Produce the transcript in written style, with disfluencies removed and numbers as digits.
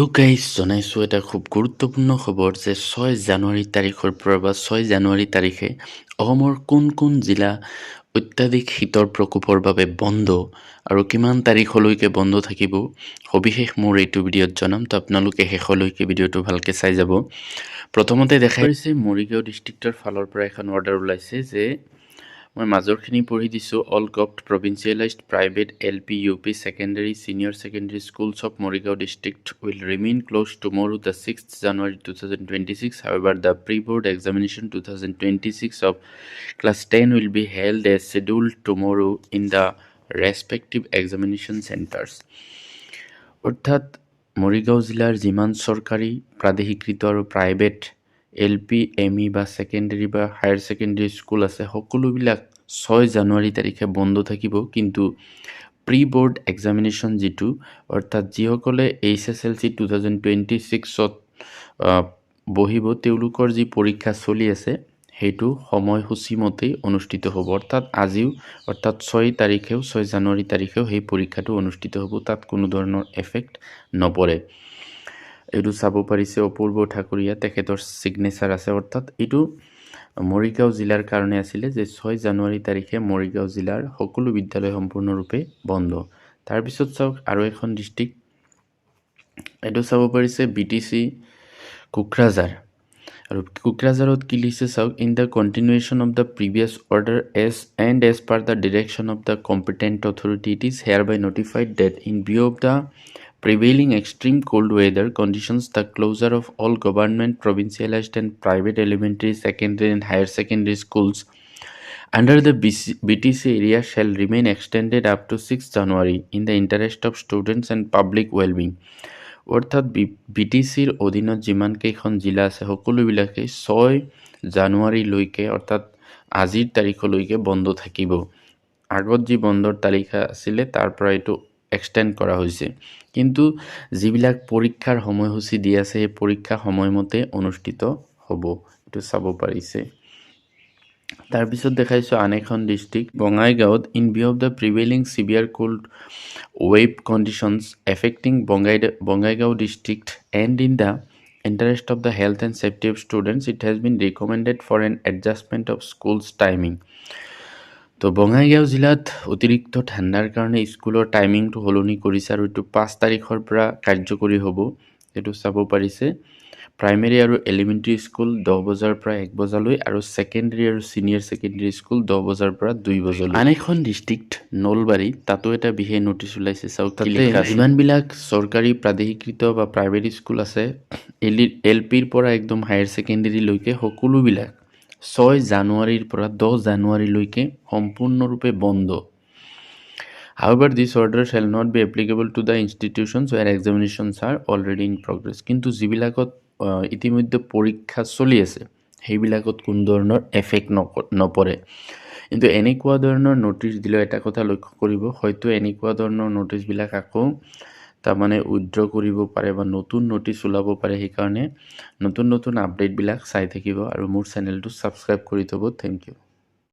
Hello' guys, জনাইছোঁ এটা খুব গুৰুত্বপূৰ্ণ খবৰ যে 6 জানুৱাৰী তাৰিখৰ পৰা বা 6 জানুৱাৰী তাৰিখে অসমৰ কোন কোন জিলা অত্যাধিক শীতৰ প্ৰকোপৰ বাবে বন্ধ আৰু কিমান তাৰিখলৈকে বন্ধ থাকিব সবিশেষ মোৰ এইটো ভিডিঅ'ত জনাম। তো আপোনালোকে শেষলৈকে ভিডিঅ'টো ভালকৈ চাই যাব। প্ৰথমতে দেখা গৈছে মৰিগাঁও ডিষ্ট্ৰিক্টৰ ফালৰ পৰা এখন অৰ্ডাৰ ওলাইছে যে মই মাজৰখিনি পঢ়ি দিছোঁ। All govt provincialised private LP UP secondary senior secondary schools of Morrigaon district will remain closed tomorrow the 6th January 2026. However, the pre-board examination 2026 of class 10 will be held as scheduled tomorrow in the respective examination centers. অৰ্থাৎ মৰিগাঁও জিলাৰ যিমান চৰকাৰী প্ৰাদেশিকৃত আৰু private LP ME বা secondary বা higher secondary school আছে সকলোবিলাক 6 জানুৱাৰী তাৰিখে বন্ধ থাকিব। কিন্তু প্ৰি বৰ্ড এক্সামিনেশ্যন যিটো অৰ্থাৎ যিসকলে HSLC 2026ত বহিব তেওঁলোকৰ যি পৰীক্ষা চলি আছে সেইটো সময়সূচীমতেই অনুষ্ঠিত হ'ব। অৰ্থাৎ 6 তাৰিখেও 6 জানুৱাৰী তাৰিখেও সেই পৰীক্ষাটো অনুষ্ঠিত হ'ব। তাত কোনো ধৰণৰ এফেক্ট নপৰে। এইটো চাব পাৰিছে অপূৰ্ব ঠাকুৰীয়া, তেখেতৰ ছিগনেচাৰ আছে। অৰ্থাৎ এইটো মৰিগাঁও জিলাৰ কাৰণে আছিলে যে 6 জানুৱাৰী তাৰিখে মৰিগাঁও জিলাৰ সকলো বিদ্যালয় সম্পূৰ্ণৰূপে বন্ধ। তাৰপিছত চাওক আৰু এখন ডিষ্ট্ৰিক্ট, এইটো চাব পাৰিছে BTC কোকৰাঝাৰ। আৰু কোকৰাঝাৰত কি লিখিছে চাওক, in the continuation of the previous order as per the direction of the competent authority it is hereby notified that in view of the prevailing extreme cold weather conditions, the closure of all government, provincialized and private elementary, secondary and higher secondary schools under the BTC area shall remain extended up to 6 January in the interest of students and public well-being. অৰ্থাৎ BTCৰ অধীনত যিমান কেইখন জিলা আছে সকলোবিলাকেই 6 জানুৱাৰীলৈকে অৰ্থাৎ আজিৰ তাৰিখলৈকে বন্ধ থাকিব। আগত যি বন্ধৰ তাৰিখ আছিলে তাৰ পৰা এইটো এক্সটেণ্ড কৰা হৈছে। কিন্তু যিবিলাক পৰীক্ষাৰ সময়সূচী দি আছে সেই পৰীক্ষা সময়মতে অনুষ্ঠিত হ'ব, এইটো চাব পাৰিছে। তাৰপিছত দেখাইছোঁ আন এখন ডিষ্ট্ৰিক্ট বঙাইগাঁৱত, in view of the prevailing severe cold wave conditions affecting Bongaigaon district and in the interest of the health and safety of students it has been recommended for an adjustment of schools timing. তো বঙাইগাঁও জিলাত অতিৰিক্ত ঠাণ্ডাৰ কাৰণে স্কুলৰ টাইমিংটো সলনি কৰিছে আৰু এইটো 5 তাৰিখৰ পৰা কাৰ্যকৰী হ'ব। এইটো চাব পাৰিছে। প্ৰাইমেৰী আৰু এলিমেণ্টাৰী স্কুল 10 বজাৰ পৰা 1 বজালৈ আৰু ছেকেণ্ডেৰী আৰু ছিনিয়ৰ ছেকেণ্ডেৰী স্কুল 10 বজাৰ পৰা 2 বজালৈ। আন এখন ডিষ্ট্ৰিক্ট নলবাৰী, তাতো এটা বিশেষ নটিচ ওলাইছে। চাওক যিমানবিলাক চৰকাৰী প্ৰাদেশিকৃত বা প্ৰাইভেট স্কুল আছে LPৰ পৰা একদম হায়াৰ ছেকেণ্ডেৰীলৈকে সকলোবিলাক 6 জানুৱাৰীৰ পৰা 10 জানুৱাৰীলৈকে সম্পূৰ্ণৰূপে বন্ধ। However, this order shall not be applicable to the institutions where examinations are already in progress. কিন্তু যিবিলাকত ইতিমধ্যে পৰীক্ষা চলি আছে সেইবিলাকত কোনো ধৰণৰ এফেক্ট নপৰে। কিন্তু এনেকুৱা ধৰণৰ নটিচ দিলেও এটা কথা লক্ষ্য কৰিব, হয়তো এনেকুৱা ধৰণৰ নটিচবিলাক আকৌ তাৰমানে উইথড্ৰ কৰিব পাৰে বা নতুন নটিচ ওলাব পাৰে। সেইকাৰণে নতুন আপডেটবিলাক চাই থাকিব আৰু মোৰ চেনেলটো ছাবস্ক্ৰাইব কৰি থ'ব। Thank U.